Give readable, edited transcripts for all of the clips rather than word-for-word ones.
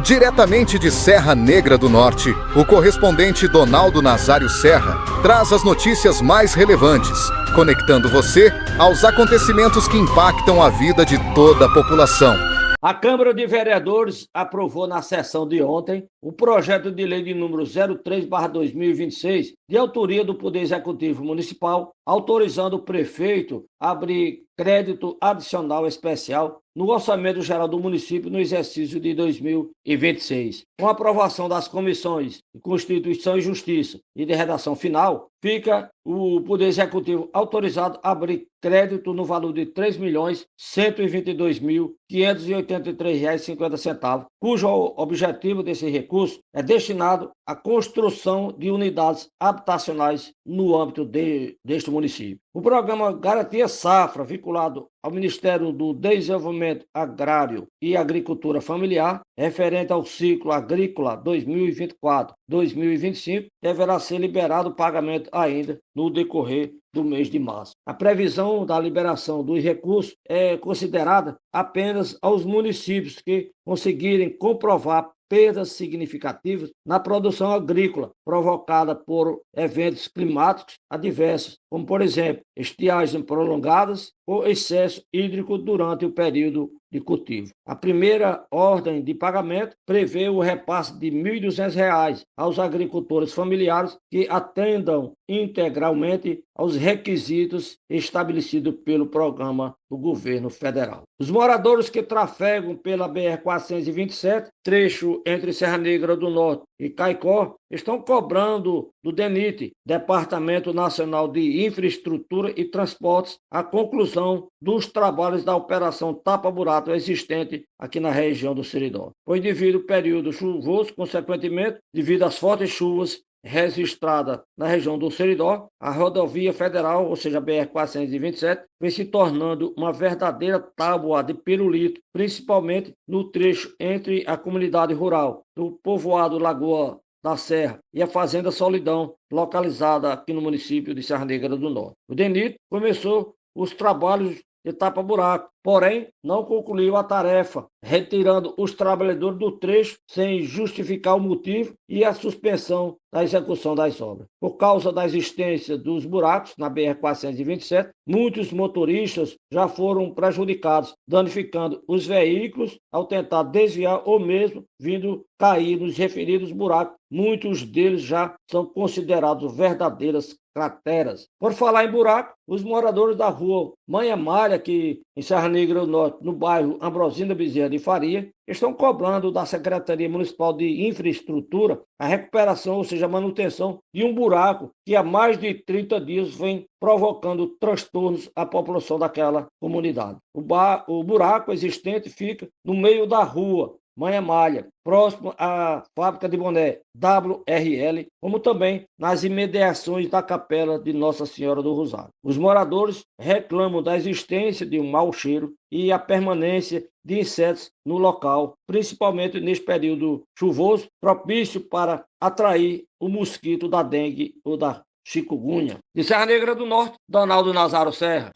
Diretamente de Serra Negra do Norte, o correspondente Donaldo Nazário Serra traz as notícias mais relevantes, conectando você aos acontecimentos que impactam a vida de toda a população. A Câmara de Vereadores aprovou na sessão de ontem o projeto de lei de número 03/2026, de autoria do Poder Executivo Municipal, autorizando o prefeito a abrir crédito adicional especial no Orçamento Geral do município no exercício de 2026. Com a aprovação das comissões de Constituição e Justiça e de redação final, fica o Poder Executivo autorizado a abrir crédito no valor de R$ 3.122.583,50, cujo objetivo desse recurso é destinado à construção de unidades habitacionais no âmbito deste município. O programa Garantia Safra, vinculado ao Ministério do Desenvolvimento Agrário e Agricultura Familiar, referente ao ciclo agrícola 2024-2025, deverá ser liberado o pagamento ainda no decorrer do mês de março. A previsão da liberação dos recursos é considerada apenas aos municípios que conseguirem comprovar perdas significativas na produção agrícola provocada por eventos climáticos adversos, como, por exemplo, estiagens prolongadas ou excesso hídrico durante o período de cultivo. A primeira ordem de pagamento prevê o repasse de R$ 1.200 aos agricultores familiares que atendam integralmente aos requisitos estabelecidos pelo programa do governo federal. Os moradores que trafegam pela BR-427, trecho entre Serra Negra do Norte e Caicó, estão cobrando do DENIT, Departamento Nacional de Infraestrutura e Transportes, a conclusão dos trabalhos da Operação Tapa-Buraco existente aqui na região do Seridó. Pois devido ao período chuvoso, consequentemente, devido às fortes chuvas registrada na região do Seridó, a rodovia federal, ou seja, a BR-427, vem se tornando uma verdadeira tábua de pirulito, principalmente no trecho entre a comunidade rural do povoado Lagoa da Serra e a Fazenda Solidão, localizada aqui no município de Serra Negra do Norte. O DENIT começou os trabalhos de tapa-buraco, porém não concluiu a tarefa, retirando os trabalhadores do trecho sem justificar o motivo e a suspensão da execução das obras. Por causa da existência dos buracos na BR-427, muitos motoristas já foram prejudicados, danificando os veículos ao tentar desviar ou mesmo vindo cair nos referidos buracos. Muitos deles já são considerados verdadeiras crateras. Por falar em buraco, os moradores da rua Manha Malha, aqui em Serra Negra do Norte, no bairro Ambrosina Bezerra de Faria, estão cobrando da Secretaria Municipal de Infraestrutura a recuperação, ou seja, a manutenção de um buraco que há mais de 30 dias vem provocando transtornos à população daquela comunidade. O buraco existente fica no meio da rua Manha Malha, próximo à fábrica de boné WRL, como também nas imediações da capela de Nossa Senhora do Rosário. Os moradores reclamam da existência de um mau cheiro e a permanência de insetos no local, principalmente neste período chuvoso, propício para atrair o mosquito da dengue ou da chikungunya. De Serra Negra do Norte, Donaldo Nazário Serra.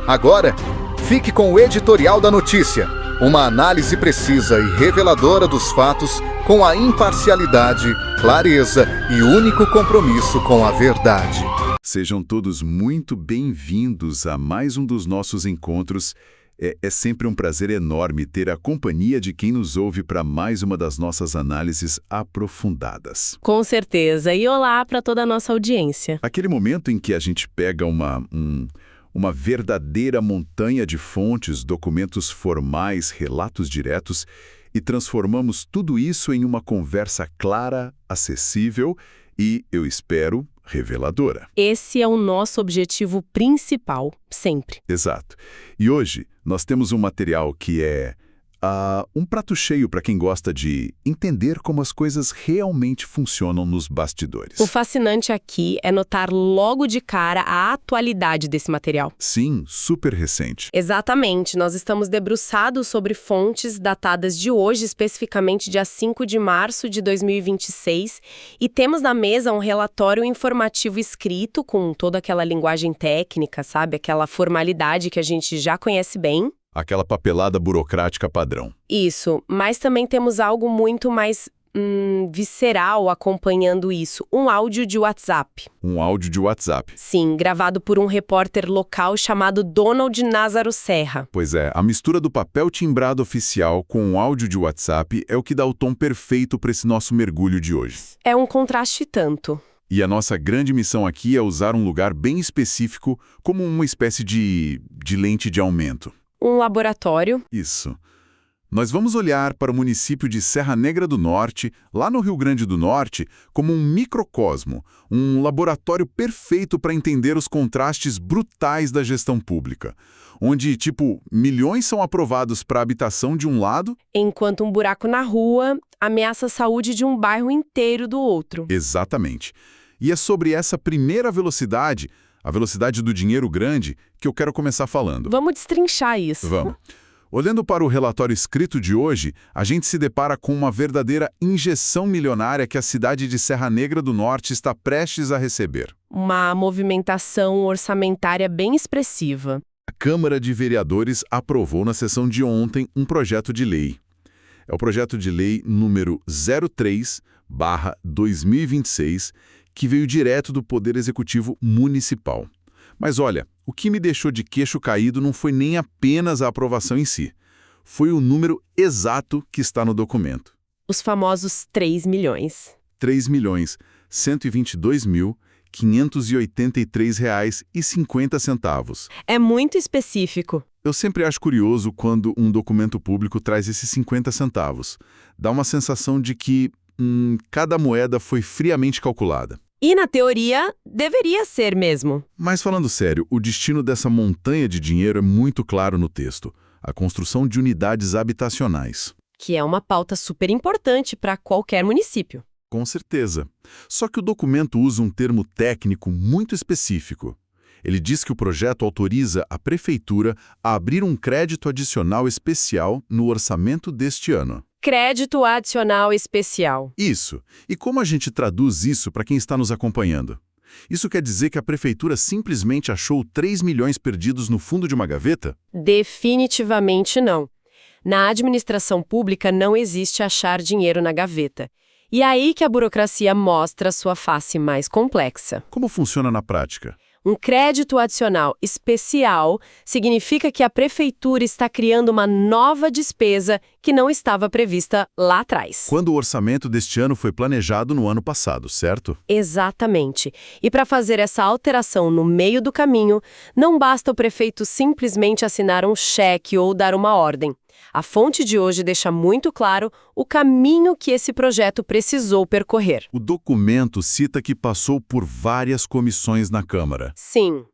Agora, fique com o editorial da notícia, uma análise precisa e reveladora dos fatos com a imparcialidade, clareza e único compromisso com a verdade. Sejam todos muito bem-vindos a mais um dos nossos encontros. É sempre um prazer enorme ter a companhia de quem nos ouve para mais uma das nossas análises aprofundadas. Com certeza. E olá para toda a nossa audiência. Aquele momento em que a gente pega uma verdadeira montanha de fontes, documentos formais, relatos diretos e transformamos tudo isso em uma conversa clara, acessível e, eu espero, reveladora. Esse é o nosso objetivo principal, sempre. Exato. E hoje nós temos um material que é um prato cheio para quem gosta de entender como as coisas realmente funcionam nos bastidores. O fascinante aqui é notar logo de cara a atualidade desse material. Sim, super recente. Exatamente. Nós estamos debruçados sobre fontes datadas de hoje, especificamente dia 5 de março de 2026, e temos na mesa um relatório informativo escrito com toda aquela linguagem técnica, sabe? Aquela formalidade que a gente já conhece bem. Aquela papelada burocrática padrão. Isso, mas também temos algo muito mais visceral acompanhando isso. Um áudio de WhatsApp. Um áudio de WhatsApp. Sim, gravado por um repórter local chamado Donald Názaro Serra. Pois é, a mistura do papel timbrado oficial com o áudio de WhatsApp é o que dá o tom perfeito para esse nosso mergulho de hoje. É um contraste e tanto. E a nossa grande missão aqui é usar um lugar bem específico como uma espécie de lente de aumento. Um laboratório. Isso. Nós vamos olhar para o município de Serra Negra do Norte, lá no Rio Grande do Norte, como um microcosmo, um laboratório perfeito para entender os contrastes brutais da gestão pública, onde, milhões são aprovados para a habitação de um lado, Enquanto um buraco na rua ameaça a saúde de um bairro inteiro do outro. exatamente. E é sobre essa primeira velocidade, a velocidade do dinheiro grande, que eu quero começar falando. Vamos destrinchar isso. Vamos. Olhando para o relatório escrito de hoje, a gente se depara com uma verdadeira injeção milionária que a cidade de Serra Negra do Norte está prestes a receber. Uma movimentação orçamentária bem expressiva. A Câmara de Vereadores aprovou na sessão de ontem um projeto de lei. É o projeto de lei número 03/2026, que veio direto do Poder Executivo Municipal. Mas olha, o que me deixou de queixo caído não foi nem apenas a aprovação em si. Foi o número exato que está no documento. Os famosos 3 milhões. R$ 3.122.583,50. É muito específico. Eu sempre acho curioso quando um documento público traz esses 50 centavos. Dá uma sensação de que cada moeda foi friamente calculada. E, na teoria, deveria ser mesmo. Mas falando sério, o destino dessa montanha de dinheiro é muito claro no texto. A construção de unidades habitacionais. Que é uma pauta super importante para qualquer município. Com certeza. Só que o documento usa um termo técnico muito específico. Ele diz que o projeto autoriza a prefeitura a abrir um crédito adicional especial no orçamento deste ano. Crédito adicional especial. Isso. E como a gente traduz isso para quem está nos acompanhando? Isso quer dizer que a prefeitura simplesmente achou 3 milhões perdidos no fundo de uma gaveta? Definitivamente não. Na administração pública não existe achar dinheiro na gaveta. E é aí que a burocracia mostra sua face mais complexa. Como funciona na prática? Um crédito adicional especial significa que a prefeitura está criando uma nova despesa que não estava prevista lá atrás. Quando o orçamento deste ano foi planejado no ano passado, certo? Exatamente. E para fazer essa alteração no meio do caminho, não basta o prefeito simplesmente assinar um cheque ou dar uma ordem. A fonte de hoje deixa muito claro o caminho que esse projeto precisou percorrer. O documento cita que passou por várias comissões na Câmara. Sim.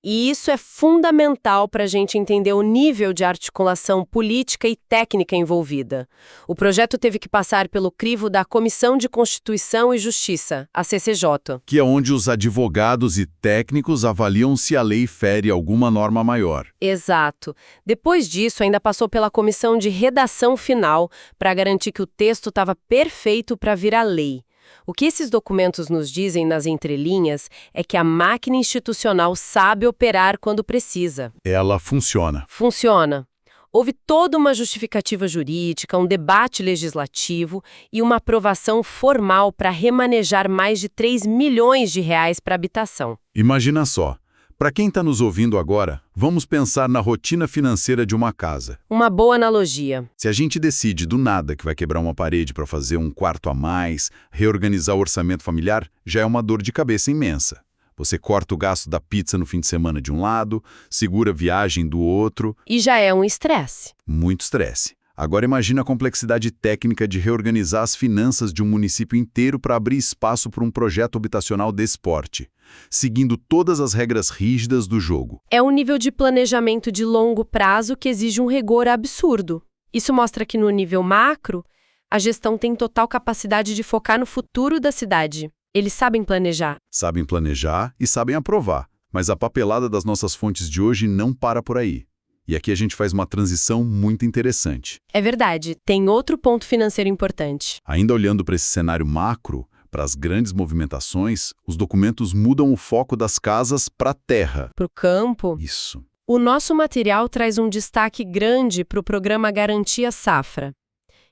E isso é fundamental para a gente entender o nível de articulação política e técnica envolvida. O projeto teve que passar pelo crivo da Comissão de Constituição e Justiça, a CCJ. Que é onde os advogados e técnicos avaliam se a lei fere alguma norma maior. Exato. Depois disso, ainda passou pela Comissão de Redação Final para garantir que o texto estava perfeito para virar lei. O que esses documentos nos dizem nas entrelinhas é que a máquina institucional sabe operar quando precisa. Ela funciona. Funciona. Houve toda uma justificativa jurídica, um debate legislativo e uma aprovação formal para remanejar mais de 3 milhões de reais para habitação. Imagina só. Para quem está nos ouvindo agora, vamos pensar na rotina financeira de uma casa. Uma boa analogia. Se a gente decide do nada que vai quebrar uma parede para fazer um quarto a mais, reorganizar o orçamento familiar, já é uma dor de cabeça imensa. Você corta o gasto da pizza no fim de semana de um lado, segura a viagem do outro. E já é um estresse. Muito estresse. Agora imagina a complexidade técnica de reorganizar as finanças de um município inteiro para abrir espaço para um projeto habitacional desse porte, seguindo todas as regras rígidas do jogo. É um nível de planejamento de longo prazo que exige um rigor absurdo. Isso mostra que no nível macro, a gestão tem total capacidade de focar no futuro da cidade. Eles sabem planejar. Sabem planejar e sabem aprovar, mas a papelada das nossas fontes de hoje não para por aí. E aqui a gente faz uma transição muito interessante. É verdade, tem outro ponto financeiro importante. Ainda olhando para esse cenário macro, para as grandes movimentações, os documentos mudam o foco das casas para a terra. Para o campo, Isso. O nosso material traz um destaque grande para o programa Garantia Safra.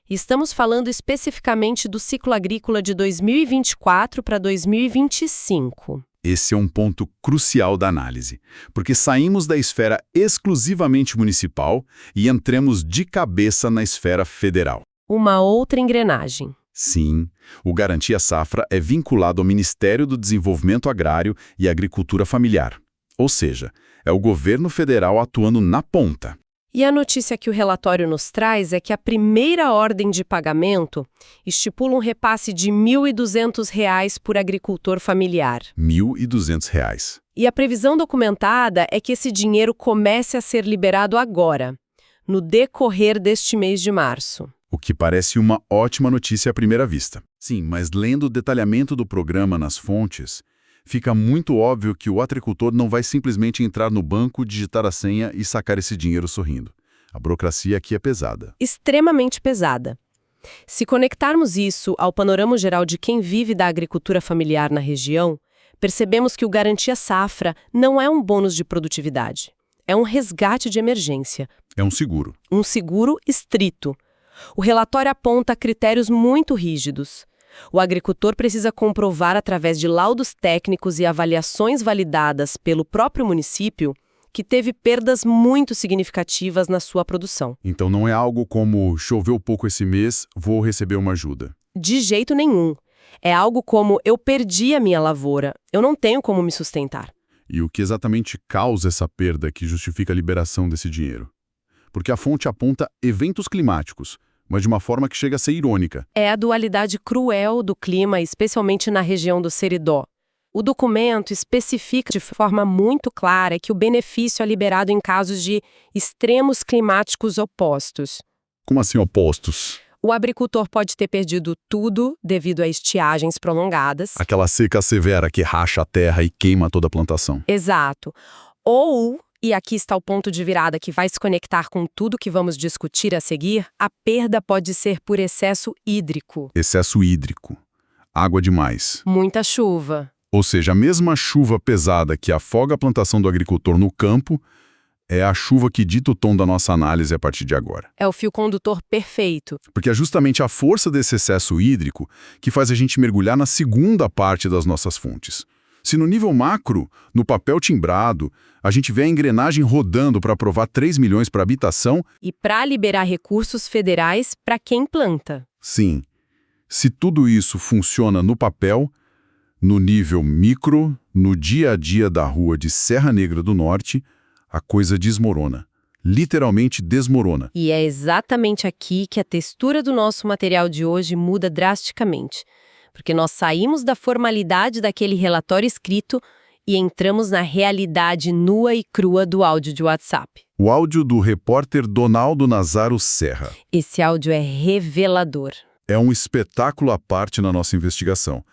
Estamos falando especificamente do ciclo agrícola de 2024 para 2025. Esse é um ponto crucial da análise, porque saímos da esfera exclusivamente municipal e entramos de cabeça na esfera federal. Uma outra engrenagem. Sim, o Garantia Safra é vinculado ao Ministério do Desenvolvimento Agrário e Agricultura Familiar. Ou seja, é o governo federal atuando na ponta. E a notícia que o relatório nos traz é que a primeira ordem de pagamento estipula um repasse de R$ 1.200 por agricultor familiar. R$ 1.200. E a previsão documentada é que esse dinheiro comece a ser liberado agora, no decorrer deste mês de março. O que parece uma ótima notícia à primeira vista. Sim, mas lendo o detalhamento do programa nas fontes, fica muito óbvio que o agricultor não vai simplesmente entrar no banco, digitar a senha e sacar esse dinheiro sorrindo. A burocracia aqui é pesada. Extremamente pesada. Se conectarmos isso ao panorama geral de quem vive da agricultura familiar na região, percebemos que o Garantia Safra não é um bônus de produtividade. É um resgate de emergência. É um seguro. Um seguro estrito. O relatório aponta critérios muito rígidos. O agricultor precisa comprovar através de laudos técnicos e avaliações validadas pelo próprio município que teve perdas muito significativas na sua produção. Então não é algo como choveu pouco esse mês, vou receber uma ajuda. De jeito nenhum. É algo como eu perdi a minha lavoura, eu não tenho como me sustentar. E o que exatamente causa essa perda que justifica a liberação desse dinheiro? Porque a fonte aponta eventos climáticos, mas de uma forma que chega a ser irônica. É a dualidade cruel do clima, especialmente na região do Seridó. O documento especifica de forma muito clara que o benefício é liberado em casos de extremos climáticos opostos. Como assim opostos? O agricultor pode ter perdido tudo devido a estiagens prolongadas. Aquela seca severa que racha a terra e queima toda a plantação. Exato. Ou, e aqui está o ponto de virada que vai se conectar com tudo que vamos discutir a seguir, a perda pode ser por excesso hídrico. Excesso hídrico. Água demais. Muita chuva. Ou seja, a mesma chuva pesada que afoga a plantação do agricultor no campo é a chuva que dita o tom da nossa análise a partir de agora. É o fio condutor perfeito. Porque é justamente a força desse excesso hídrico que faz a gente mergulhar na segunda parte das nossas fontes. Se no nível macro, no papel timbrado, a gente vê a engrenagem rodando para aprovar 3 milhões para habitação... E para liberar recursos federais para quem planta. Sim. Se tudo isso funciona no papel, no nível micro, no dia a dia da rua de Serra Negra do Norte, a coisa desmorona. Literalmente desmorona. E é exatamente aqui que a textura do nosso material de hoje muda drasticamente. Porque nós saímos da formalidade daquele relatório escrito e entramos na realidade nua e crua do áudio de WhatsApp. O áudio do repórter Donaldo Nazaro Serra. Esse áudio é revelador. É um espetáculo à parte na nossa investigação.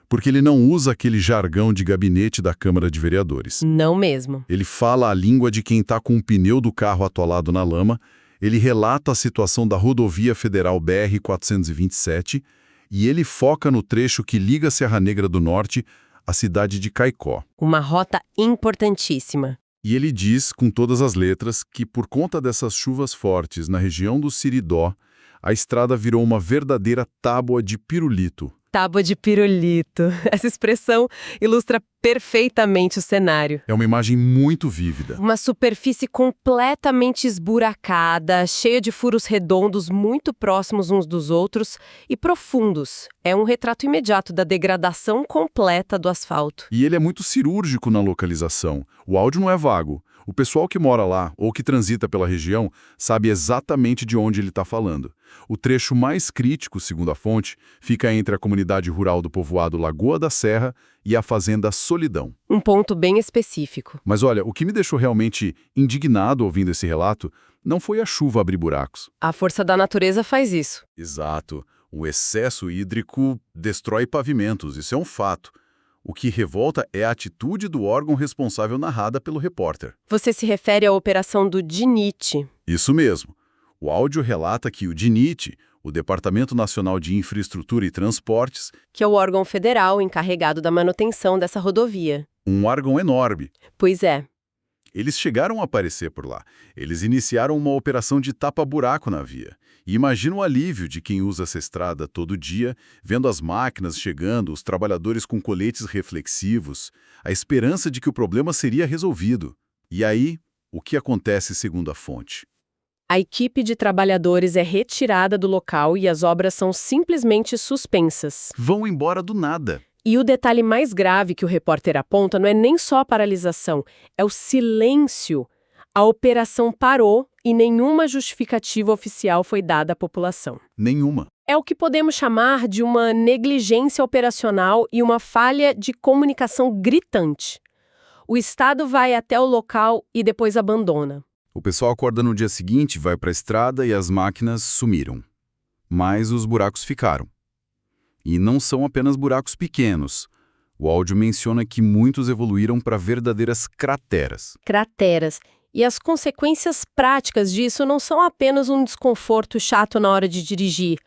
Porque ele não usa aquele jargão de gabinete da Câmara de Vereadores. Não mesmo. Ele fala a língua de quem está com o pneu do carro atolado na lama, ele relata a situação da rodovia federal BR-427 e ele foca no trecho que liga Serra Negra do Norte à cidade de Caicó. Uma rota importantíssima. E ele diz, com todas as letras, que por conta dessas chuvas fortes na região do Seridó, a estrada virou uma verdadeira tábua de pirulito. Tábua de pirulito. Essa expressão ilustra perfeitamente o cenário. É uma imagem muito vívida. Uma superfície completamente esburacada, cheia de furos redondos muito próximos uns dos outros e profundos. É um retrato imediato da degradação completa do asfalto. E ele é muito cirúrgico na localização. O áudio não é vago. O pessoal que mora lá ou que transita pela região sabe exatamente de onde ele está falando. O trecho mais crítico, segundo a fonte, fica entre a comunidade rural do povoado Lagoa da Serra e a fazenda Solidão. Um ponto bem específico. Mas olha, o que me deixou realmente indignado ouvindo esse relato não foi a chuva abrir buracos. A força da natureza faz isso. Exato. O excesso hídrico destrói pavimentos, isso é um fato. O que revolta é a atitude do órgão responsável narrada pelo repórter. Você se refere à operação do DNIT. Isso mesmo. O áudio relata que o DNIT, o Departamento Nacional de Infraestrutura e Transportes, que é o órgão federal encarregado da manutenção dessa rodovia. Um órgão enorme. Pois é. Eles chegaram a aparecer por lá. Eles iniciaram uma operação de tapa-buraco na via. E imagina o alívio de quem usa essa estrada todo dia, vendo as máquinas chegando, os trabalhadores com coletes reflexivos, a esperança de que o problema seria resolvido. E aí, o que acontece segundo a fonte? A equipe de trabalhadores é retirada do local e as obras são simplesmente suspensas. Vão embora do nada. E o detalhe mais grave que o repórter aponta não é nem só a paralisação, é o silêncio. A operação parou e nenhuma justificativa oficial foi dada à população. Nenhuma. É o que podemos chamar de uma negligência operacional e uma falha de comunicação gritante. O Estado vai até o local e depois abandona. O pessoal acorda no dia seguinte, vai para a estrada e as máquinas sumiram. Mas os buracos ficaram. E não são apenas buracos pequenos. O áudio menciona que muitos evoluíram para verdadeiras crateras. Crateras. E as consequências práticas disso não são apenas um desconforto chato na hora de dirigir.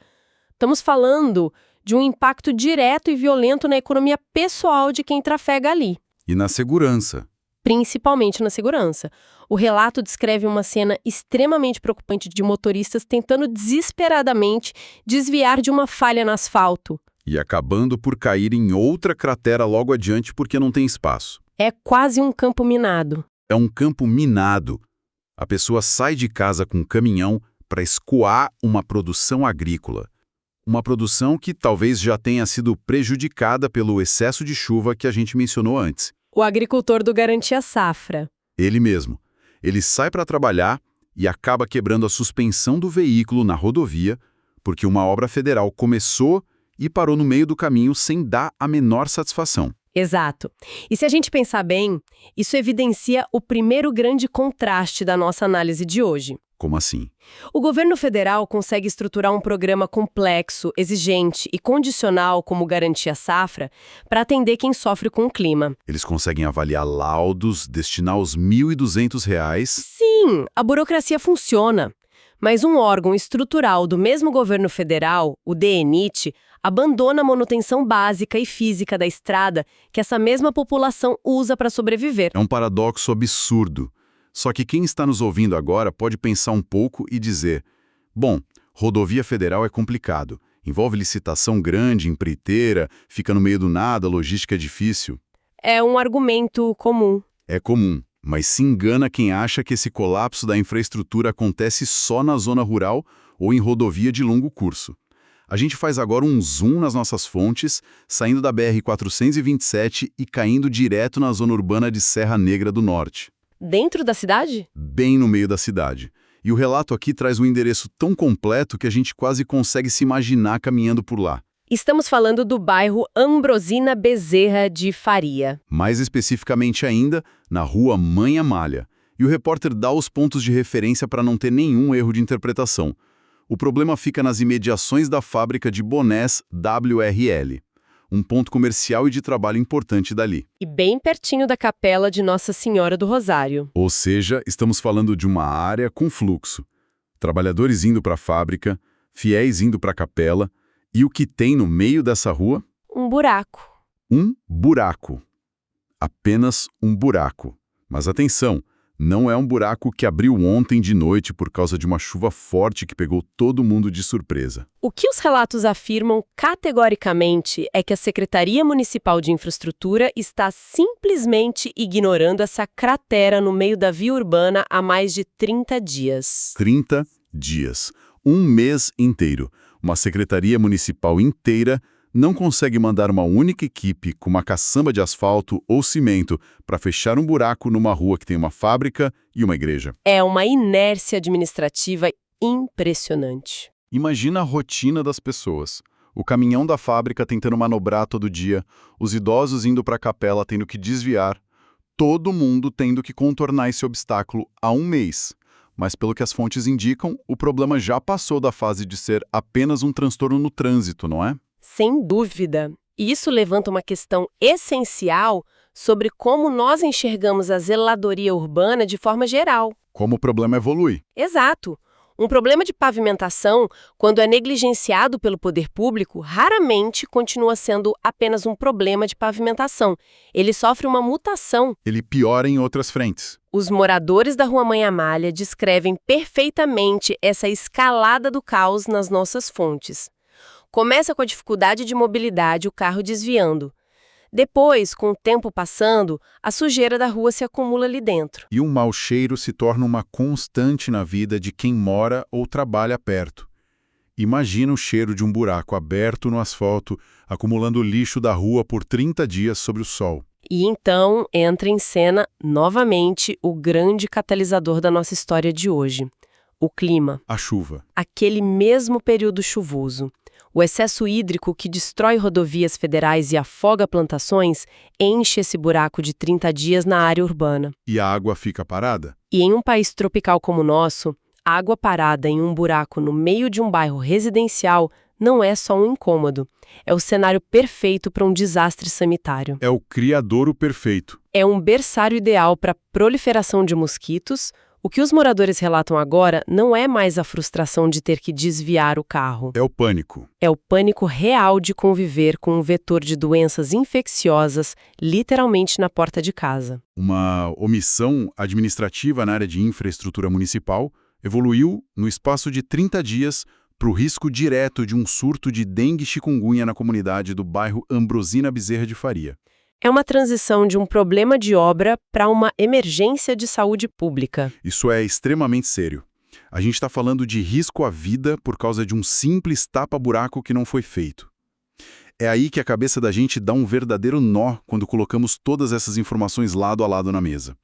Estamos falando de um impacto direto e violento na economia pessoal de quem trafega ali. E na segurança. Principalmente na segurança. O relato descreve uma cena extremamente preocupante de motoristas tentando desesperadamente desviar de uma falha no asfalto. E acabando por cair em outra cratera logo adiante porque não tem espaço. É quase um campo minado. É um campo minado. A pessoa sai de casa com um caminhão para escoar uma produção agrícola. Uma produção que talvez já tenha sido prejudicada pelo excesso de chuva que a gente mencionou antes. O agricultor do Garantia Safra. Ele mesmo. Ele sai para trabalhar e acaba quebrando a suspensão do veículo na rodovia porque uma obra federal começou e parou no meio do caminho sem dar a menor satisfação. Exato. E se a gente pensar bem, isso evidencia o primeiro grande contraste da nossa análise de hoje. Como assim? O governo federal consegue estruturar um programa complexo, exigente e condicional como Garantia Safra para atender quem sofre com o clima. Eles conseguem avaliar laudos, destinar os R$ 1.200. Sim, a burocracia funciona. Mas um órgão estrutural do mesmo governo federal, o DENIT, abandona a manutenção básica e física da estrada que essa mesma população usa para sobreviver. É um paradoxo absurdo. Só que quem está nos ouvindo agora pode pensar um pouco e dizer: bom, rodovia federal é complicado, envolve licitação grande, empreiteira, fica no meio do nada, logística é difícil. É um argumento comum. É comum, mas se engana quem acha que esse colapso da infraestrutura acontece só na zona rural ou em rodovia de longo curso. A gente faz agora um zoom nas nossas fontes, saindo da BR-427 e caindo direto na zona urbana de Serra Negra do Norte. Dentro da cidade? Bem no meio da cidade. E o relato aqui traz um endereço tão completo que a gente quase consegue se imaginar caminhando por lá. Estamos falando do bairro Ambrosina Bezerra de Faria. Mais especificamente ainda, na rua Mãe Amália. E o repórter dá os pontos de referência para não ter nenhum erro de interpretação. O problema fica nas imediações da fábrica de bonés WRL. Um ponto comercial e de trabalho importante dali. E bem pertinho da capela de Nossa Senhora do Rosário. Ou seja, estamos falando de uma área com fluxo. Trabalhadores indo para a fábrica, fiéis indo para a capela, e o que tem no meio dessa rua? Um buraco. Um buraco. Apenas um buraco. Mas atenção, não é um buraco que abriu ontem de noite por causa de uma chuva forte que pegou todo mundo de surpresa. O que os relatos afirmam categoricamente é que a Secretaria Municipal de Infraestrutura está simplesmente ignorando essa cratera no meio da via urbana há mais de 30 dias. 30 dias. Um mês inteiro. Uma secretaria municipal inteira não consegue mandar uma única equipe com uma caçamba de asfalto ou cimento para fechar um buraco numa rua que tem uma fábrica e uma igreja. É uma inércia administrativa impressionante. Imagina a rotina das pessoas. O caminhão da fábrica tentando manobrar todo dia, os idosos indo para a capela tendo que desviar, todo mundo tendo que contornar esse obstáculo há um mês. Mas pelo que as fontes indicam, o problema já passou da fase de ser apenas um transtorno no trânsito, não é? Sem dúvida. E isso levanta uma questão essencial sobre como nós enxergamos a zeladoria urbana de forma geral. Como o problema evolui. Exato. Um problema de pavimentação, quando é negligenciado pelo poder público, raramente continua sendo apenas um problema de pavimentação. Ele sofre uma mutação. Ele piora em outras frentes. Os moradores da Rua Mãe Amália descrevem perfeitamente essa escalada do caos nas nossas fontes. Começa com a dificuldade de mobilidade, o carro desviando. Depois, com o tempo passando, a sujeira da rua se acumula ali dentro. E um mau cheiro se torna uma constante na vida de quem mora ou trabalha perto. Imagina o cheiro de um buraco aberto no asfalto, acumulando lixo da rua por 30 dias sob o sol. E então entra em cena, novamente, o grande catalisador da nossa história de hoje. O clima. A chuva. Aquele mesmo período chuvoso. O excesso hídrico que destrói rodovias federais e afoga plantações enche esse buraco de 30 dias na área urbana. E a água fica parada? E em um país tropical como o nosso, água parada em um buraco no meio de um bairro residencial não é só um incômodo. É o cenário perfeito para um desastre sanitário. É o criadouro perfeito. É um berçário ideal para a proliferação de mosquitos. O que os moradores relatam agora não é mais a frustração de ter que desviar o carro. É o pânico. É o pânico real de conviver com um vetor de doenças infecciosas literalmente na porta de casa. Uma omissão administrativa na área de infraestrutura municipal evoluiu, no espaço de 30 dias, para o risco direto de um surto de dengue e chikungunya na comunidade do bairro Ambrosina Bezerra de Faria. É uma transição de um problema de obra para uma emergência de saúde pública. Isso é extremamente sério. A gente está falando de risco à vida por causa de um simples tapa-buraco que não foi feito. É aí que a cabeça da gente dá um verdadeiro nó quando colocamos todas essas informações lado a lado na mesa.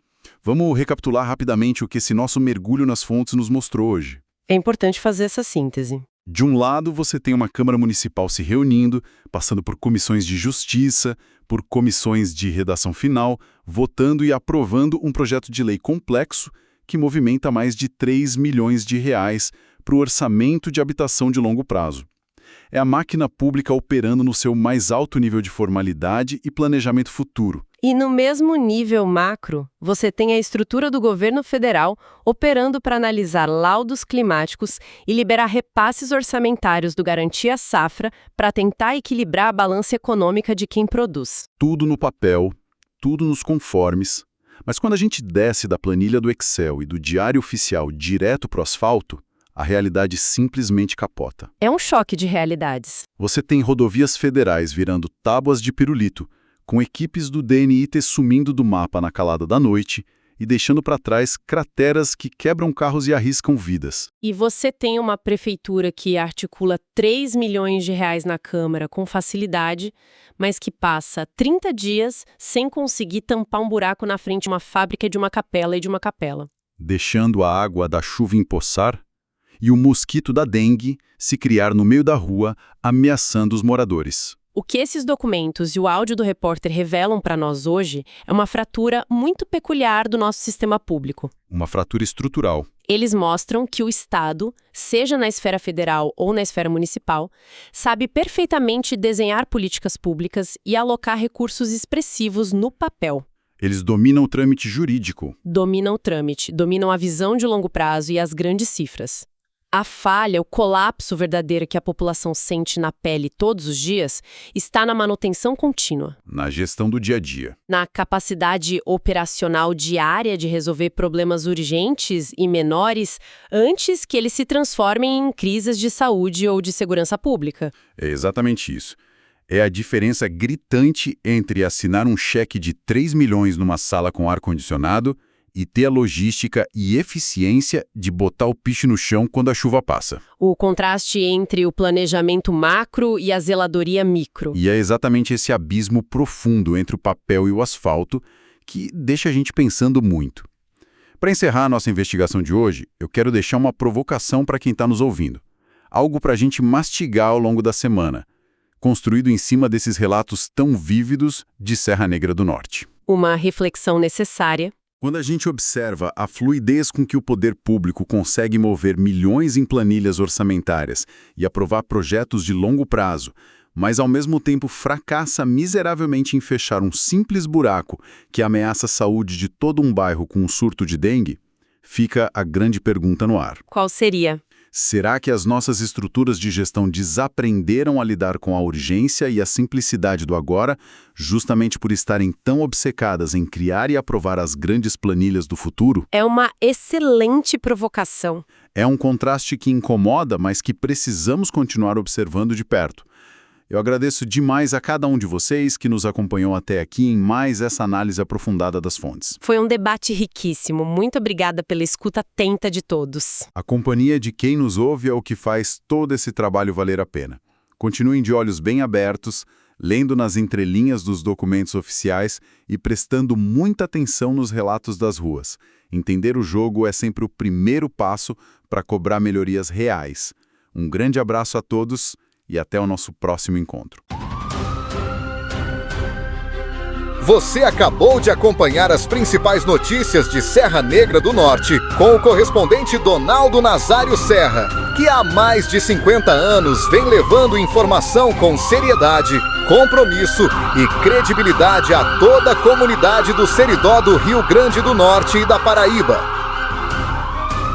Vamos recapitular rapidamente o que esse nosso mergulho nas fontes nos mostrou hoje. É importante fazer essa síntese. De um lado, você tem uma Câmara Municipal se reunindo, passando por comissões de justiça, por comissões de redação final, votando e aprovando um projeto de lei complexo que movimenta mais de 3 milhões de reais para o orçamento de habitação de longo prazo. É a máquina pública operando no seu mais alto nível de formalidade e planejamento futuro. E no mesmo nível macro, você tem a estrutura do governo federal operando para analisar laudos climáticos e liberar repasses orçamentários do Garantia Safra para tentar equilibrar a balança econômica de quem produz. Tudo no papel, tudo nos conformes. Mas quando a gente desce da planilha do Excel e do diário oficial direto para o asfalto, a realidade simplesmente capota. É um choque de realidades. Você tem rodovias federais virando tábuas de pirulito, com equipes do DNIT sumindo do mapa na calada da noite e deixando para trás crateras que quebram carros e arriscam vidas. E você tem uma prefeitura que articula 3 milhões de reais na Câmara com facilidade, mas que passa 30 dias sem conseguir tampar um buraco na frente de uma fábrica de uma capela e de uma capela. Deixando a água da chuva empoçar e o mosquito da dengue se criar no meio da rua, ameaçando os moradores. O que esses documentos e o áudio do repórter revelam para nós hoje é uma fratura muito peculiar do nosso sistema público. Uma fratura estrutural. Eles mostram que o Estado, seja na esfera federal ou na esfera municipal, sabe perfeitamente desenhar políticas públicas e alocar recursos expressivos no papel. Eles dominam o trâmite jurídico. Dominam o trâmite, dominam a visão de longo prazo e as grandes cifras. A falha, o colapso verdadeiro que a população sente na pele todos os dias, está na manutenção contínua. Na gestão do dia a dia. Na capacidade operacional diária de resolver problemas urgentes e menores antes que eles se transformem em crises de saúde ou de segurança pública. É exatamente isso. É a diferença gritante entre assinar um cheque de 3 milhões numa sala com ar-condicionado e ter a logística e eficiência de botar o piche no chão quando a chuva passa. O contraste entre o planejamento macro e a zeladoria micro. E é exatamente esse abismo profundo entre o papel e o asfalto que deixa a gente pensando muito. Para encerrar a nossa investigação de hoje, eu quero deixar uma provocação para quem está nos ouvindo. Algo para a gente mastigar ao longo da semana, construído em cima desses relatos tão vívidos de Serra Negra do Norte. Uma reflexão necessária. Quando a gente observa a fluidez com que o poder público consegue mover milhões em planilhas orçamentárias e aprovar projetos de longo prazo, mas ao mesmo tempo fracassa miseravelmente em fechar um simples buraco que ameaça a saúde de todo um bairro com um surto de dengue, fica a grande pergunta no ar. Qual seria? Será que as nossas estruturas de gestão desaprenderam a lidar com a urgência e a simplicidade do agora, justamente por estarem tão obcecadas em criar e aprovar as grandes planilhas do futuro? É uma excelente provocação. É um contraste que incomoda, mas que precisamos continuar observando de perto. Eu agradeço demais a cada um de vocês que nos acompanhou até aqui em mais essa análise aprofundada das fontes. Foi um debate riquíssimo. Muito obrigada pela escuta atenta de todos. A companhia de quem nos ouve é o que faz todo esse trabalho valer a pena. Continuem de olhos bem abertos, lendo nas entrelinhas dos documentos oficiais e prestando muita atenção nos relatos das ruas. Entender o jogo é sempre o primeiro passo para cobrar melhorias reais. Um grande abraço a todos e até o nosso próximo encontro. Você acabou de acompanhar as principais notícias de Serra Negra do Norte com o correspondente Donaldo Nazário Serra, que há mais de 50 anos vem levando informação com seriedade, compromisso e credibilidade a toda a comunidade do Seridó do Rio Grande do Norte e da Paraíba.